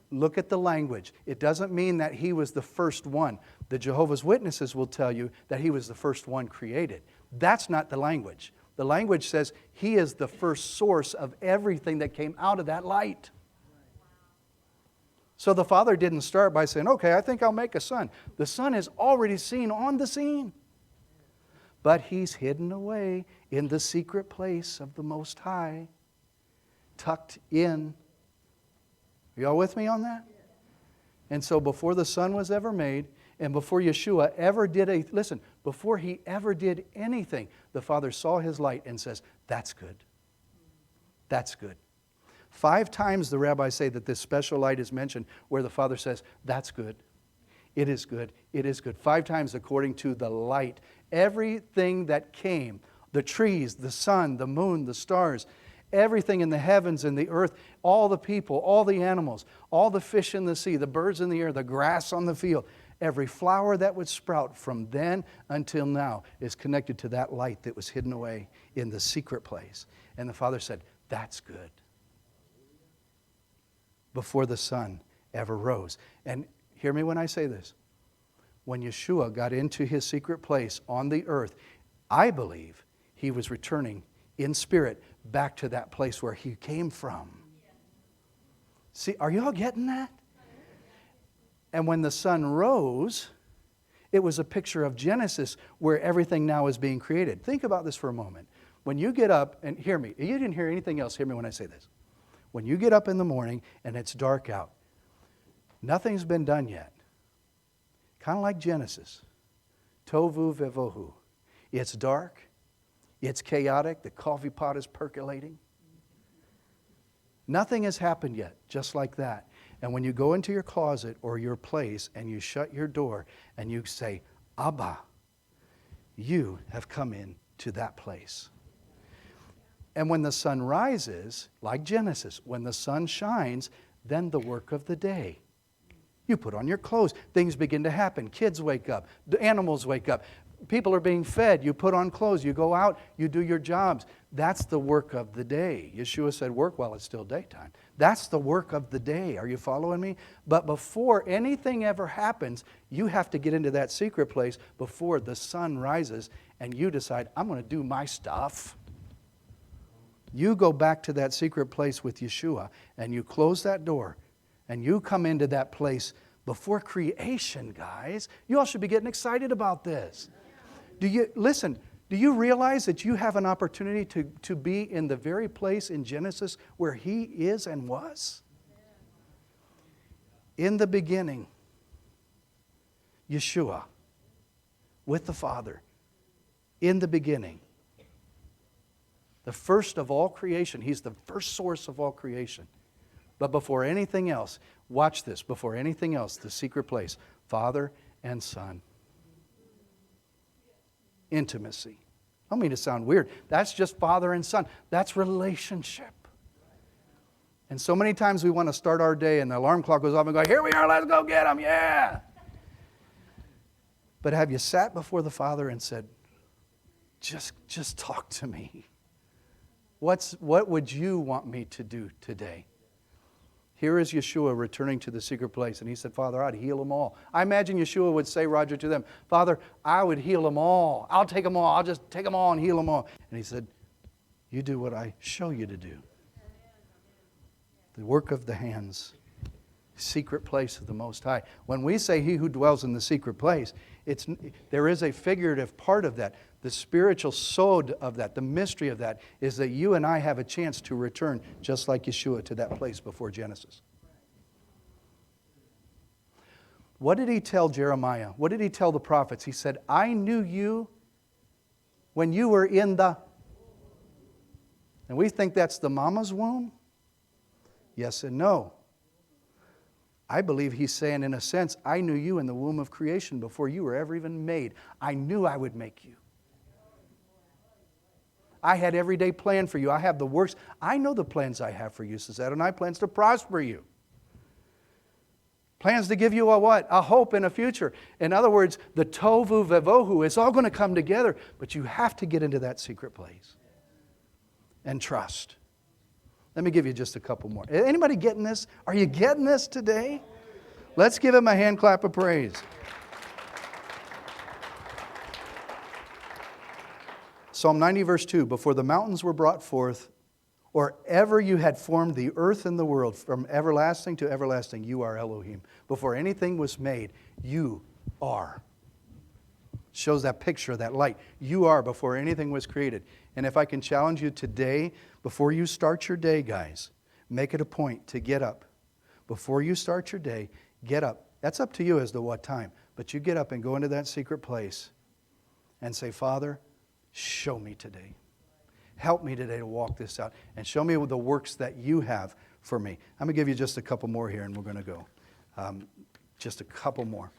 Look at the language. It doesn't mean that he was the first one. The Jehovah's Witnesses will tell you that he was the first one created. That's not the language. The language says he is the first source of everything that came out of that light. So the Father didn't start by saying, okay, I think I'll make a son. The Son is already seen on the scene. But he's hidden away in the secret place of the Most High, tucked in. Are y'all with me on that? And so before the sun was ever made, and before Yeshua ever did before he ever did anything, the Father saw his light and says, that's good. That's good. 5 times the rabbis say that this special light is mentioned where the Father says, that's good. It is good. It is good. 5 times according to the light. Everything that came, the trees, the sun, the moon, the stars, everything in the heavens and the earth, all the people, all the animals, all the fish in the sea, the birds in the air, the grass on the field, every flower that would sprout from then until now is connected to that light that was hidden away in the secret place. And the Father said, that's good. Before the sun ever rose. And hear me when I say this. When Yeshua got into his secret place on the earth, I believe he was returning in spirit back to that place where he came from. See, are you all getting that? And when the sun rose, it was a picture of Genesis where everything now is being created. Think about this for a moment. When you get up, and hear me, you didn't hear anything else, hear me when I say this. When you get up in the morning and it's dark out, nothing's been done yet. Kind of like Genesis. Tohu vevohu. It's dark. It's chaotic. The coffee pot is percolating. Nothing has happened yet, just like that. And when you go into your closet or your place and you shut your door and you say, Abba, you have come in to that place. And when the sun rises, like Genesis, when the sun shines, then the work of the day. You put on your clothes. Things begin to happen. Kids wake up. The animals wake up. People are being fed. You put on clothes. You go out. You do your jobs. That's the work of the day. Yeshua said, work while it's still daytime. That's the work of the day. Are you following me? But before anything ever happens, you have to get into that secret place before the sun rises and you decide, I'm going to do my stuff. You go back to that secret place with Yeshua and you close that door and you come into that place before creation, guys. You all should be getting excited about this. Do you realize that you have an opportunity to be in the very place in Genesis where he is and was? In the beginning, Yeshua with the Father. In the beginning. The first of all creation. He's the first source of all creation. But before anything else, watch this, before anything else, the secret place, Father and Son. Intimacy. I don't mean to sound weird. That's just Father and Son. That's relationship. And so many times we want to start our day and the alarm clock goes off and go, here we are, let's go get them, yeah. But have you sat before the Father and said, just talk to me? What would you want me to do today? Here is Yeshua returning to the secret place. And he said, Father, I'd heal them all. I imagine Yeshua would say, Roger, to them, Father, I would heal them all. I'll take them all. I'll just take them all and heal them all. And he said, you do what I show you to do. The work of the hands. Secret place of the Most High. When we say he who dwells in the secret place, there is a figurative part of that. The spiritual sod of that, the mystery of that, is that you and I have a chance to return, just like Yeshua, to that place before Genesis. What did he tell Jeremiah? What did he tell the prophets? He said, I knew you when you were in the... And we think that's the mama's womb? Yes and no. I believe he's saying, in a sense, I knew you in the womb of creation before you were ever even made. I knew I would make you. I had every day planned for you. I have the works. I know the plans I have for you, says Adonai, plans to prosper you. Plans to give you a what? A hope and a future. In other words, the tohu vevohu, it's all going to come together, but you have to get into that secret place and trust. Let me give you just a couple more. Anybody getting this? Are you getting this today? Let's give him a hand clap of praise. Psalm 90, verse 2, before the mountains were brought forth, or ever you had formed the earth and the world, from everlasting to everlasting, you are Elohim. Before anything was made, you are. Shows that picture, that light. You are before anything was created. And if I can challenge you today, before you start your day, guys, make it a point to get up. Before you start your day, get up. That's up to you as to what time. But you get up and go into that secret place and say, Father, show me today. Help me today to walk this out. And show me the works that you have for me. I'm going to give you just a couple more here and we're going to go. Just a couple more.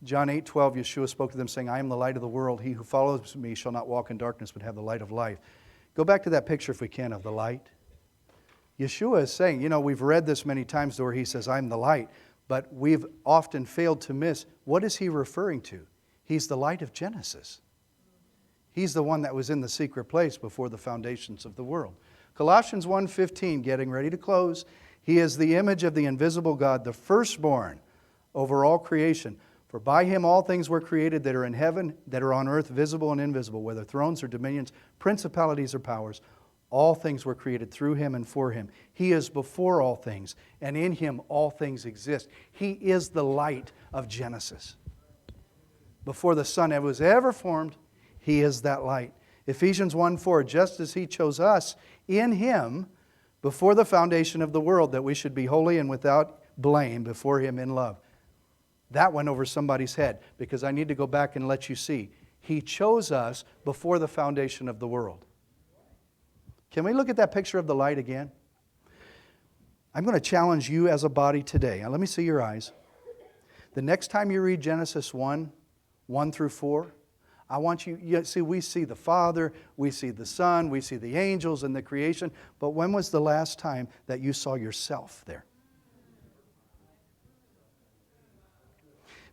John 8:12, Yeshua spoke to them saying, I am the light of the world. He who follows me shall not walk in darkness but have the light of life. Go back to that picture if we can of the light. Yeshua is saying, we've read this many times where he says, I'm the light. But we've often failed to miss, what is he referring to? He's the light of Genesis. He's the one that was in the secret place before the foundations of the world. Colossians 1:15, getting ready to close. He is the image of the invisible God, the firstborn over all creation. For by Him all things were created that are in heaven, that are on earth, visible and invisible, whether thrones or dominions, principalities or powers. All things were created through Him and for Him. He is before all things, and in Him all things exist. He is the light of Genesis. Before the sun was ever formed, He is that light. Ephesians 1:4, just as He chose us in Him before the foundation of the world, that we should be holy and without blame before Him in love. That went over somebody's head, because I need to go back and let you see. He chose us before the foundation of the world. Can we look at that picture of the light again? I'm going to challenge you as a body today. Now let me see your eyes. The next time you read Genesis 1 through 4, I want you see, we see the Father, we see the Son, we see the angels and the creation, but when was the last time that you saw yourself there?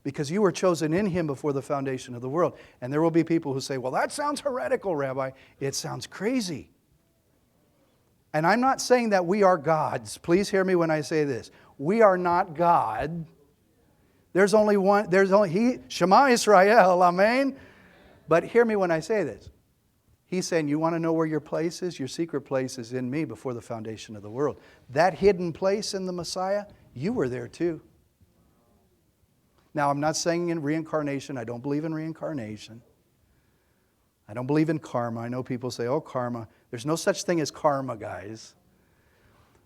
Because you were chosen in Him before the foundation of the world. And there will be people who say, well, that sounds heretical, Rabbi. It sounds crazy. And I'm not saying that we are gods. Please hear me when I say this. We are not God. There's only one, Shema Israel, amen? But hear me when I say this. He's saying, you want to know where your place is? Your secret place is in me before the foundation of the world. That hidden place in the Messiah, you were there too. Now, I'm not saying in reincarnation. I don't believe in reincarnation. I don't believe in karma. I know people say, oh, karma. There's no such thing as karma, guys.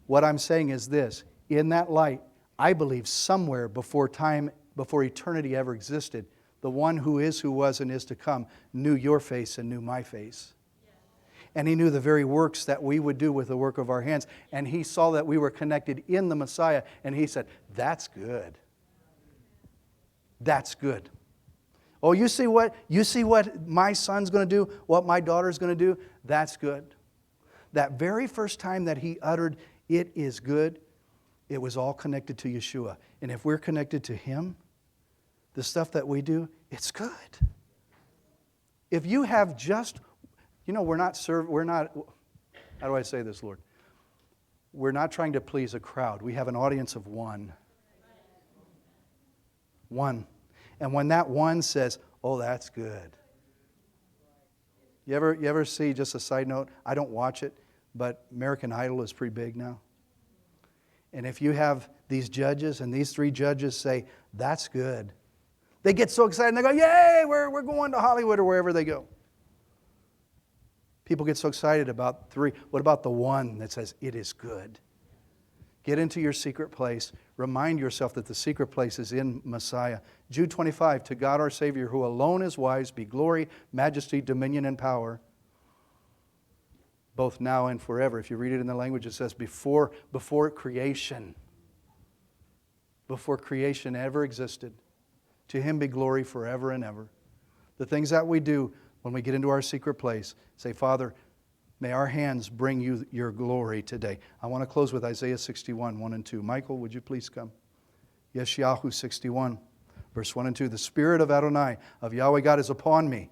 What I'm saying is this. In that light, I believe somewhere before time, before eternity ever existed, the one who is, who was, and is to come knew your face and knew my face. And He knew the very works that we would do with the work of our hands. And He saw that we were connected in the Messiah. And He said, that's good. That's good. Oh, you see what my son's going to do, what my daughter's going to do? That's good. That very first time that He uttered, it is good, it was all connected to Yeshua. And if we're connected to Him, the stuff that we do, it's good. If you have just, we're not, how do I say this, Lord? We're not trying to please a crowd. We have an audience of one. One. And when that one says, oh, that's good. You ever see, just a side note, I don't watch it, but American Idol is pretty big now. And if you have these judges, and these 3 judges say, that's good, they get so excited and they go, yay, we're going to Hollywood or wherever they go. People get so excited about 3. What about the one that says, it is good? Get into your secret place. Remind yourself that the secret place is in Messiah. Jude 25, to God our Savior, who alone is wise, be glory, majesty, dominion, and power, both now and forever. If you read it in the language, it says before creation. Before creation ever existed. To Him be glory forever and ever. The things that we do when we get into our secret place, say, Father, may our hands bring you your glory today. I want to close with Isaiah 61, 1 and 2. Michael, would you please come? Yeshayahu 61, verse 1 and 2. The Spirit of Adonai, of Yahweh God, is upon me,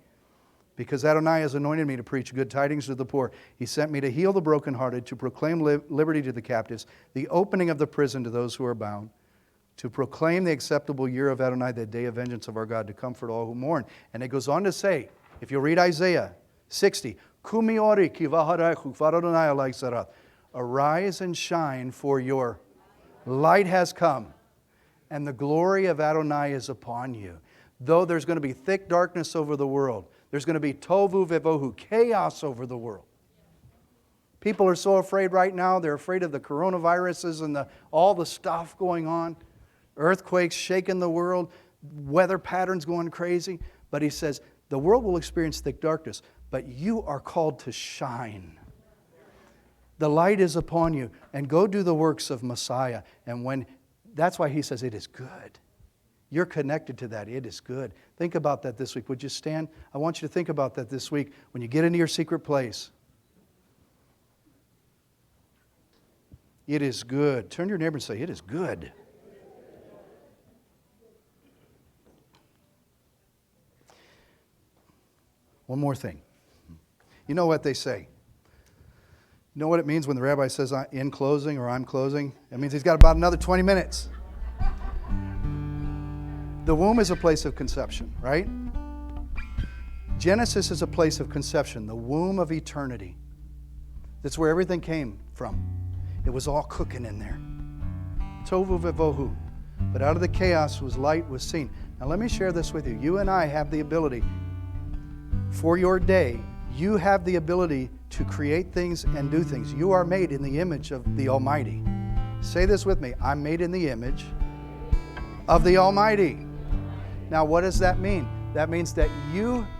because Adonai has anointed me to preach good tidings to the poor. He sent me to heal the brokenhearted, to proclaim liberty to the captives, the opening of the prison to those who are bound, to proclaim the acceptable year of Adonai, the day of vengeance of our God, to comfort all who mourn. And it goes on to say, if you read Isaiah 60, arise and shine, for your light has come, and the glory of Adonai is upon you. Though there's going to be thick darkness over the world, there's going to be tohu vevohu, chaos over the world. People are so afraid right now. They're afraid of the coronaviruses and all the stuff going on. Earthquakes shaking the world, weather patterns going crazy. But He says, the world will experience thick darkness, but you are called to shine. The light is upon you, and go do the works of Messiah. And that's why He says it is good. You're connected to that. It is good. Think about that this week. Would you stand? I want you to think about that this week when you get into your secret place. It is good. Turn to your neighbor and say, it is good. One more thing. You know what they say. You know what it means when the rabbi says in closing or I'm closing? It means he's got about another 20 minutes. The womb is a place of conception, right? Genesis is a place of conception, the womb of eternity. That's where everything came from. It was all cooking in there. Tohu vavohu. But out of the chaos was light was seen. Now let me share this with you. You and I have the ability, for your day, you have the ability to create things and do things. You are made in the image of the Almighty. Say this with me. I'm made in the image of the Almighty. Now what does that mean? That means that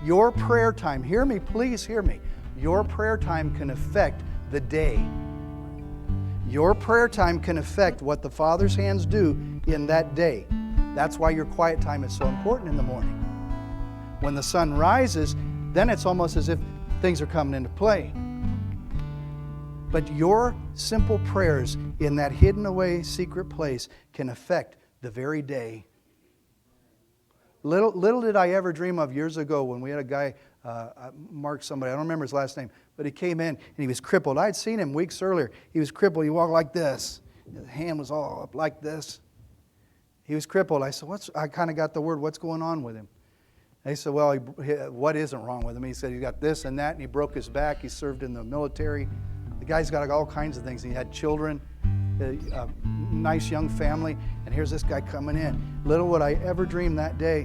your prayer time, hear me, please hear me. Your prayer time can affect the day. Your prayer time can affect what the Father's hands do in that day. That's why your quiet time is so important in the morning. When the sun rises, then it's almost as if things are coming into play. But your simple prayers in that hidden away secret place can affect the very day. Little did I ever dream of years ago when we had a guy, Mark somebody, I don't remember his last name, but he came in and he was crippled. I had seen him weeks earlier. He was crippled. He walked like this. His hand was all up like this. He was crippled. I said, I kind of got the word, what's going on with him? And he said, well, what isn't wrong with him? He said he got this and that, and he broke his back. He served in the military. The guy's got all kinds of things. He had children, a nice young family, and here's this guy coming in. Little would I ever dream that day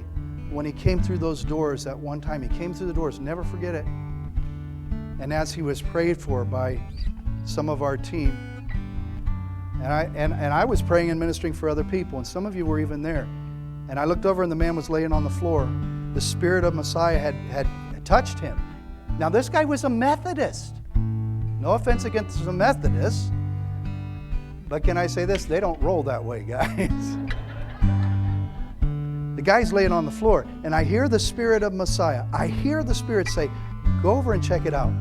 when he came through those doors that one time. He came through the doors, never forget it. And as he was prayed for by some of our team, and I was praying and ministering for other people, and some of you were even there. And I looked over and the man was laying on the floor. The Spirit of Messiah had touched him. Now this guy was a Methodist. No offense against the Methodists, but can I say this? They don't roll that way, guys. The guy's laying on the floor, and I hear the Spirit of Messiah. I hear the Spirit say, go over and check it out.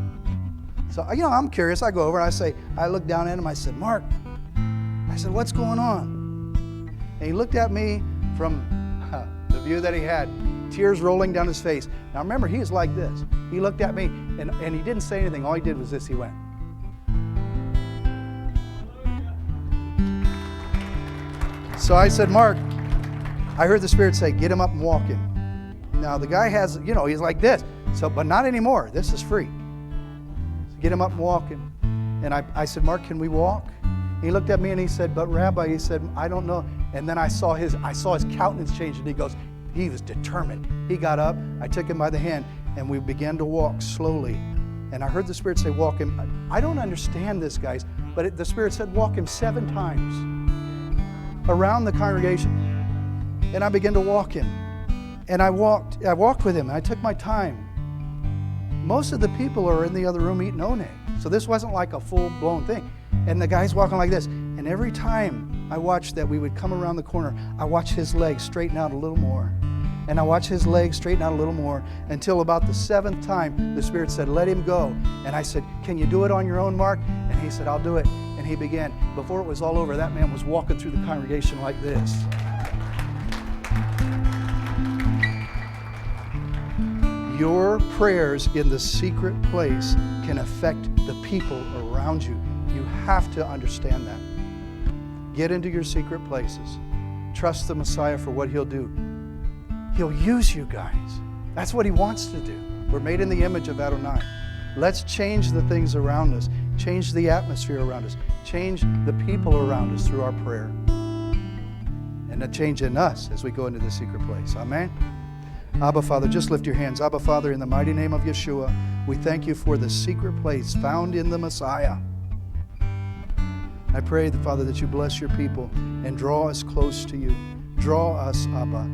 So, I'm curious. I go over and I look down at him. I said, Mark, what's going on? And he looked at me from the view that he had, tears rolling down his face. Now remember, he was like this. He looked at me, and he didn't say anything. All he did was this. He went. So I said, Mark, I heard the Spirit say, get him up and walk him. Now the guy has, he's like this. So, but not anymore. This is free. So get him up and walk him. And I said, Mark, can we walk? He looked at me and he said, but Rabbi, he said, I don't know. And then I saw his countenance change, and he was determined. He got up, I took him by the hand, and we began to walk slowly. And I heard the Spirit say, walk him. I don't understand this, guys, but the Spirit said, walk him 7 times around the congregation. And I began to walk him. And I walked with him, and I took my time. Most of the people are in the other room eating one. So this wasn't like a full-blown thing. And the guy's walking like this. And every time I watched that we would come around the corner, I watched his legs straighten out a little more. And I watched his legs straighten out a little more until about the 7th time, the Spirit said, let him go. And I said, can you do it on your own, Mark? And he said, I'll do it. And he began. Before it was all over, that man was walking through the congregation like this. Your prayers in the secret place can affect the people around you. You have to understand that. Get into your secret places. Trust the Messiah for what He'll do. He'll use you guys. That's what He wants to do. We're made in the image of Adonai. Let's change the things around us. Change the atmosphere around us. Change the people around us through our prayer. And a change in us as we go into the secret place. Amen? Abba, Father, just lift your hands. Abba, Father, in the mighty name of Yeshua, we thank you for the secret place found in the Messiah. I pray, Father, that you bless your people and draw us close to you. Draw us, Abba,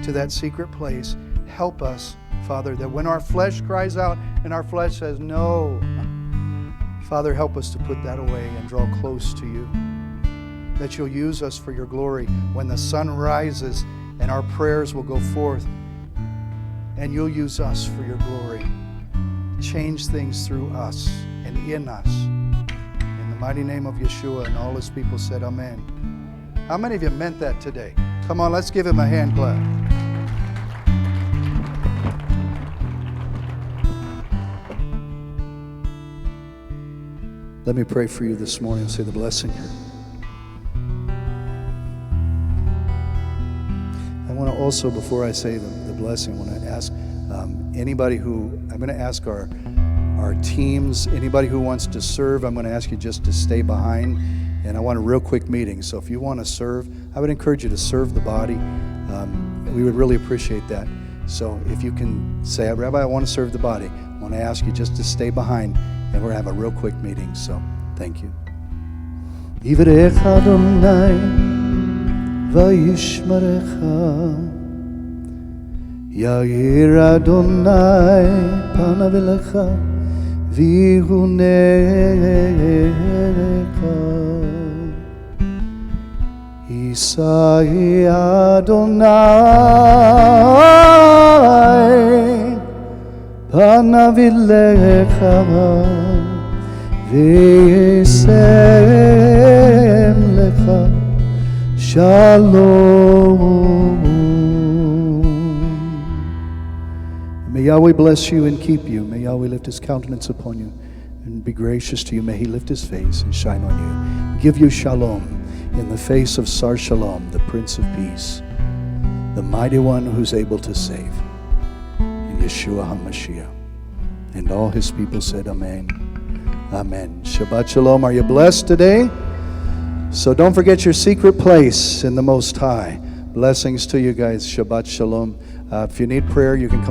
to that secret place. Help us, Father, that when our flesh cries out and our flesh says no, Father, help us to put that away and draw close to you. That you'll use us for your glory when the sun rises, and our prayers will go forth, and you'll use us for your glory. Change things through us and in us. In the mighty name of Yeshua, and all His people said, amen. How many of you meant that today? Come on, let's give Him a hand clap. Let me pray for you this morning and say the blessing here. I want to also, before I say the blessing, I want to ask anybody who, I'm going to ask our teams, anybody who wants to serve, I'm going to ask you just to stay behind. And I want a real quick meeting. So if you want to serve, I would encourage you to serve the body. We would really appreciate that. So if you can say, Rabbi, I want to serve the body, I want to ask you just to stay behind, and we're going to have a real quick meeting. So thank you. Yivrech Adonai vayishmerecha, Yair Adonai panav elecha vihunecha, Yisai Adonai panav elecha v'yesem lecha shalom. May Yahweh bless you and keep you. May Yahweh lift his countenance upon you and be gracious to you. May he lift his face and shine on you. Give you shalom in the face of Sar Shalom, the Prince of Peace, the mighty one who's able to save. In Yeshua HaMashiach. And all his people said, Amen. Amen. Shabbat Shalom. Are you blessed today? So don't forget your secret place in the Most High. Blessings to you guys. Shabbat Shalom. If you need prayer, you can come